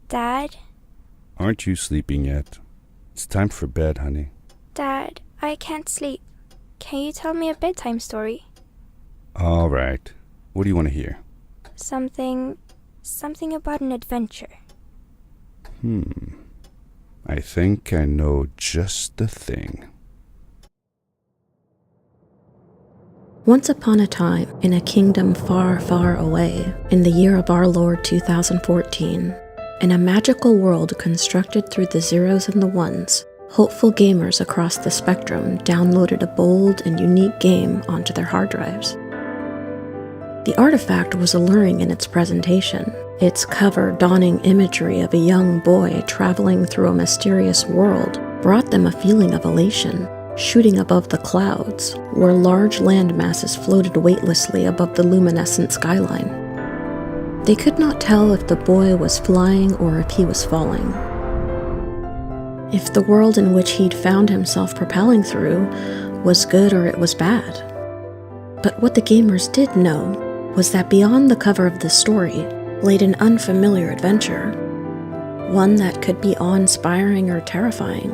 Dad? Aren't you sleeping yet? It's time for bed, honey. Dad, I can't sleep. Can you tell me a bedtime story? All right. What do you want to hear? Something about an adventure. I think I know just the thing. Once upon a time, in a kingdom far, far away, in the year of our Lord 2014, in a magical world constructed through the zeros and the ones, hopeful gamers across the spectrum downloaded a bold and unique game onto their hard drives. The artifact was alluring in its presentation. Its cover donning imagery of a young boy traveling through a mysterious world brought them a feeling of elation. Shooting above the clouds, where large land masses floated weightlessly above the luminescent skyline. They could not tell if the boy was flying or if he was falling. If the world in which he'd found himself propelling through was good or it was bad. But what the gamers did know was that beyond the cover of the story laid an unfamiliar adventure, one that could be awe-inspiring or terrifying,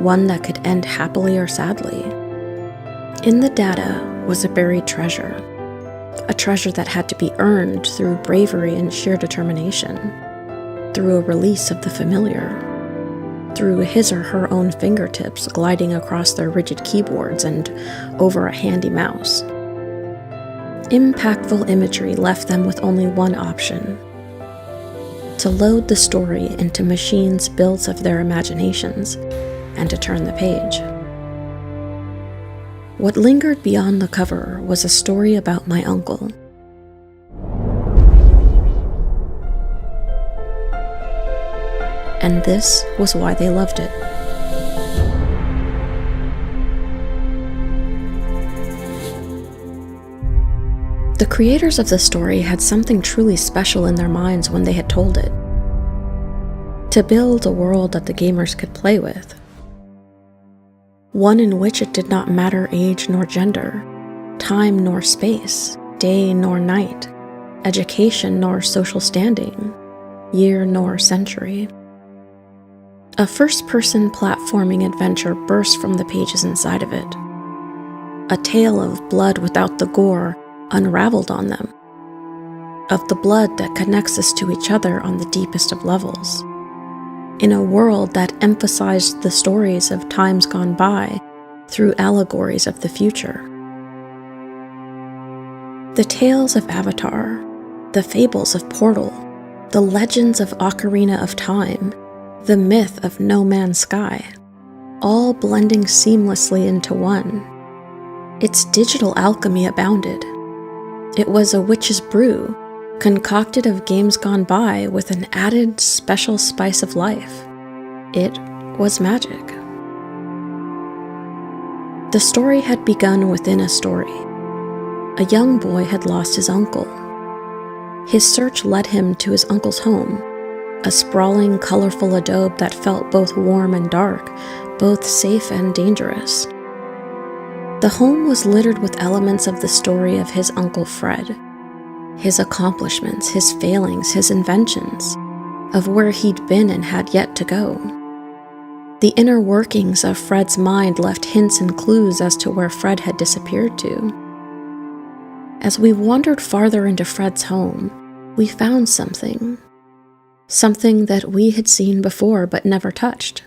one that could end happily or sadly. In the data was a buried treasure, a treasure that had to be earned through bravery and sheer determination, through a release of the familiar, through his or her own fingertips gliding across their rigid keyboards and over a handy mouse. Impactful imagery left them with only one option: to load the story into machines built of their imaginations, and to turn the page. What lingered beyond the cover was a story about my uncle. And this was why they loved it. The creators of the story had something truly special in their minds when they had told it. To build a world that the gamers could play with. One in which it did not matter age nor gender, time nor space, day nor night, education nor social standing, year nor century. A first-person platforming adventure burst from the pages inside of it. A tale of blood without the gore unraveled on them, of the blood that connects us to each other on the deepest of levels. In a world that emphasized the stories of times gone by through allegories of the future. The tales of Avatar, the fables of Portal, the legends of Ocarina of Time, the myth of No Man's Sky, all blending seamlessly into one. Its digital alchemy abounded. It was a witch's brew, concocted of games gone by with an added special spice of life. It was magic. The story had begun within a story. A young boy had lost his uncle. His search led him to his uncle's home, a sprawling, colorful adobe that felt both warm and dark, both safe and dangerous. The home was littered with elements of the story of his Uncle Fred. His accomplishments, his failings, his inventions, of where he'd been and had yet to go. The inner workings of Fred's mind left hints and clues as to where Fred had disappeared to. As we wandered farther into Fred's home, we found something. Something that we had seen before but never touched.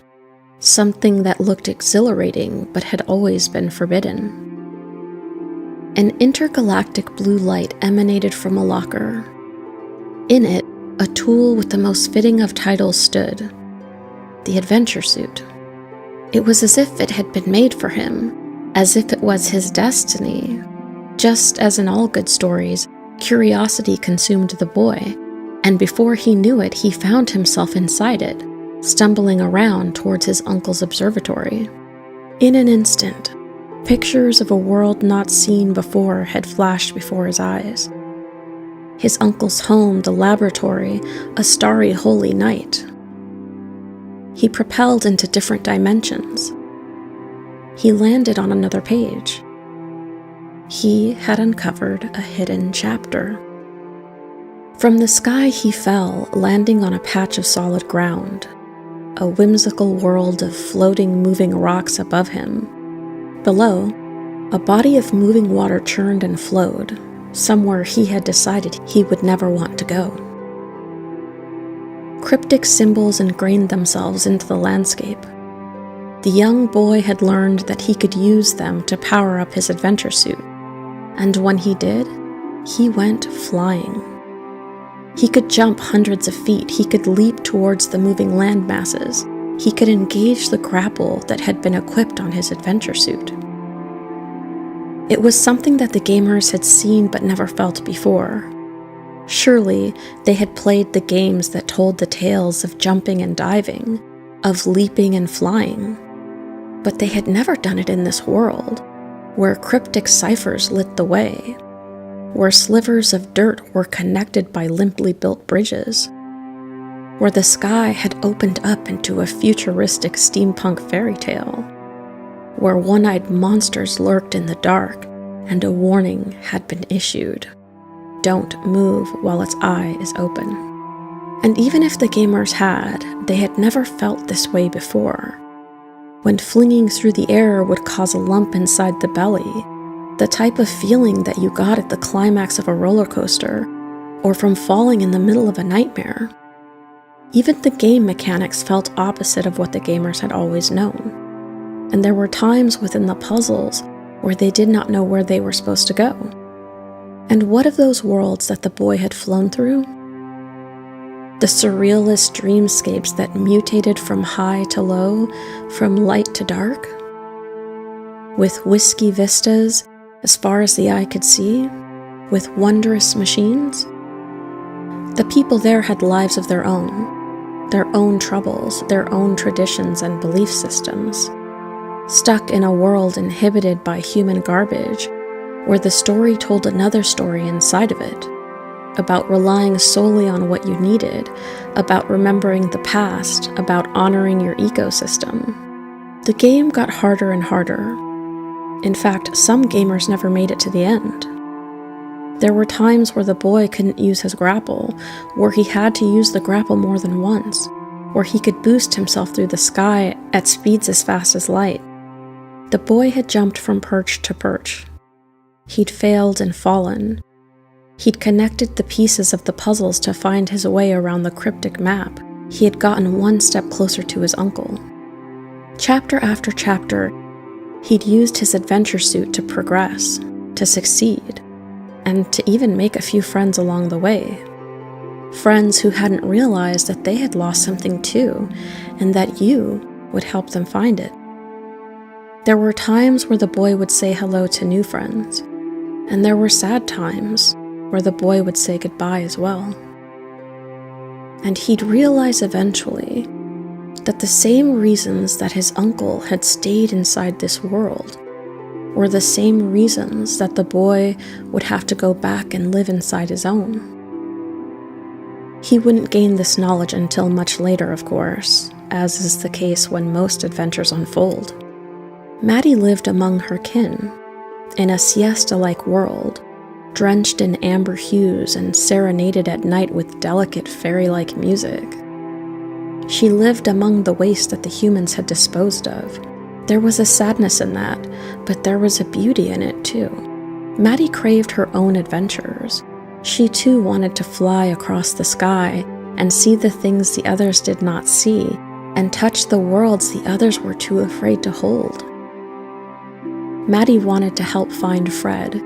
Something that looked exhilarating but had always been forbidden. An intergalactic blue light emanated from a locker. In it, a tool with the most fitting of titles stood: the adventure suit. It was as if it had been made for him, as if it was his destiny. Just as in all good stories, curiosity consumed the boy, and before he knew it, he found himself inside it, stumbling around towards his uncle's observatory. In an instant, pictures of a world not seen before had flashed before his eyes. His uncle's home, the laboratory, a starry holy night. He propelled into different dimensions. He landed on another page. He had uncovered a hidden chapter. From the sky he fell, landing on a patch of solid ground, a whimsical world of floating, moving rocks above him. Below, a body of moving water churned and flowed, somewhere he had decided he would never want to go. Cryptic symbols ingrained themselves into the landscape. The young boy had learned that he could use them to power up his adventure suit, and when he did, he went flying. He could jump hundreds of feet, he could leap towards the moving land masses, he could engage the grapple that had been equipped on his adventure suit. It was something that the gamers had seen but never felt before. Surely they had played the games that told the tales of jumping and diving, of leaping and flying, but they had never done it in this world, where cryptic ciphers lit the way, where slivers of dirt were connected by limply built bridges, where the sky had opened up into a futuristic steampunk fairy tale, where one-eyed monsters lurked in the dark and a warning had been issued. Don't move while its eye is open. And even if the gamers had, they had never felt this way before. When flinging through the air would cause a lump inside the belly, the type of feeling that you got at the climax of a roller coaster, or from falling in the middle of a nightmare. Even the game mechanics felt opposite of what the gamers had always known. And there were times within the puzzles where they did not know where they were supposed to go. And what of those worlds that the boy had flown through? The surrealist dreamscapes that mutated from high to low, from light to dark? With whiskey vistas as far as the eye could see, with wondrous machines? The people there had lives of their own troubles, their own traditions and belief systems. Stuck in a world inhibited by human garbage, where the story told another story inside of it, about relying solely on what you needed, about remembering the past, about honoring your ecosystem. The game got harder and harder. In fact, some gamers never made it to the end. There were times where the boy couldn't use his grapple, where he had to use the grapple more than once, where he could boost himself through the sky at speeds as fast as light. The boy had jumped from perch to perch. He'd failed and fallen. He'd connected the pieces of the puzzles to find his way around the cryptic map. He had gotten one step closer to his uncle. Chapter after chapter, he'd used his adventure suit to progress, to succeed, and to even make a few friends along the way. Friends who hadn't realized that they had lost something too, and that you would help them find it. There were times where the boy would say hello to new friends, and there were sad times where the boy would say goodbye as well. And he'd realize eventually that the same reasons that his uncle had stayed inside this world were the same reasons that the boy would have to go back and live inside his own. He wouldn't gain this knowledge until much later, of course, as is the case when most adventures unfold. Maddie lived among her kin, in a siesta-like world, drenched in amber hues and serenaded at night with delicate fairy-like music. She lived among the waste that the humans had disposed of. There was a sadness in that, but there was a beauty in it too. Maddie craved her own adventures. She too wanted to fly across the sky and see the things the others did not see, and touch the worlds the others were too afraid to hold. Maddie wanted to help find Fred.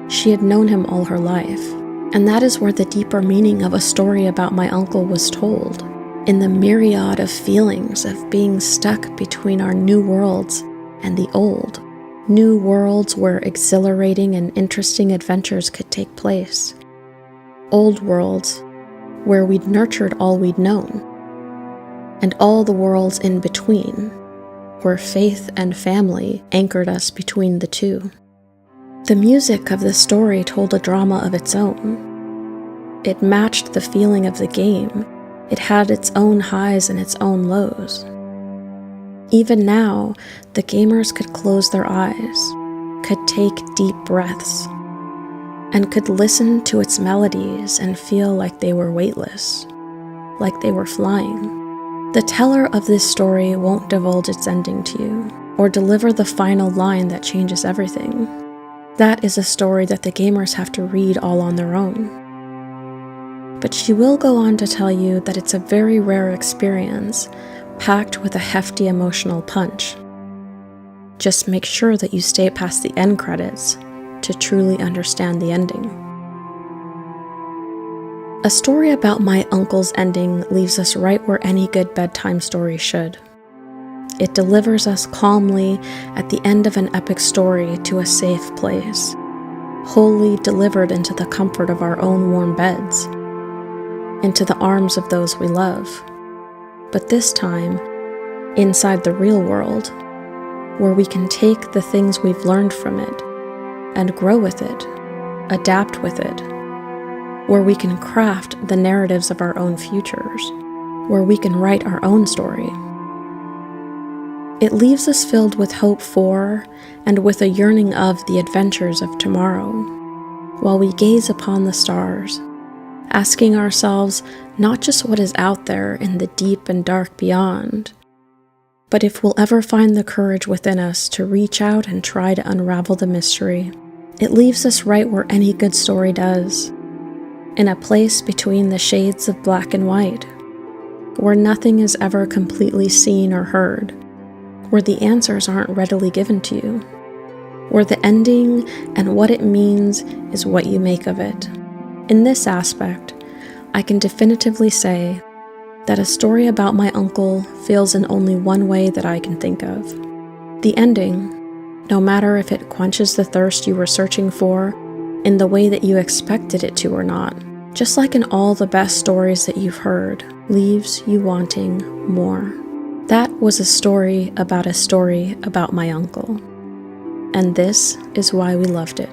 She had known him all her life, and that is where the deeper meaning of a story about my uncle was told, in the myriad of feelings of being stuck between our new worlds and the old, new worlds where exhilarating and interesting adventures could take place, old worlds where we'd nurtured all we'd known, and all the worlds in between, where faith and family anchored us between the two. The music of the story told a drama of its own. It matched the feeling of the game. It had its own highs and its own lows. Even now, the gamers could close their eyes, could take deep breaths. and could listen to its melodies and feel like they were weightless, like they were flying. The teller of this story won't divulge its ending to you, or deliver the final line that changes everything. That is a story that the gamers have to read all on their own. But she will go on to tell you that it's a very rare experience, packed with a hefty emotional punch. Just make sure that you stay past the end credits to truly understand the ending. A story about my uncle's ending leaves us right where any good bedtime story should. It delivers us calmly at the end of an epic story to a safe place, wholly delivered into the comfort of our own warm beds, into the arms of those we love, but this time, inside the real world, where we can take the things we've learned from it and grow with it, adapt with it, where we can craft the narratives of our own futures, where we can write our own story. It leaves us filled with hope for and with a yearning of the adventures of tomorrow, while we gaze upon the stars, asking ourselves not just what is out there in the deep and dark beyond, but if we'll ever find the courage within us to reach out and try to unravel the mystery. It leaves us right where any good story does, in a place between the shades of black and white, where nothing is ever completely seen or heard, where the answers aren't readily given to you, where the ending and what it means is what you make of it. In this aspect, I can definitively say that a story about my uncle feels in only one way that I can think of. The ending, no matter if it quenches the thirst you were searching for in the way that you expected it to or not, just like in all the best stories that you've heard, leaves you wanting more. That was a story about my uncle, and this is why we loved it.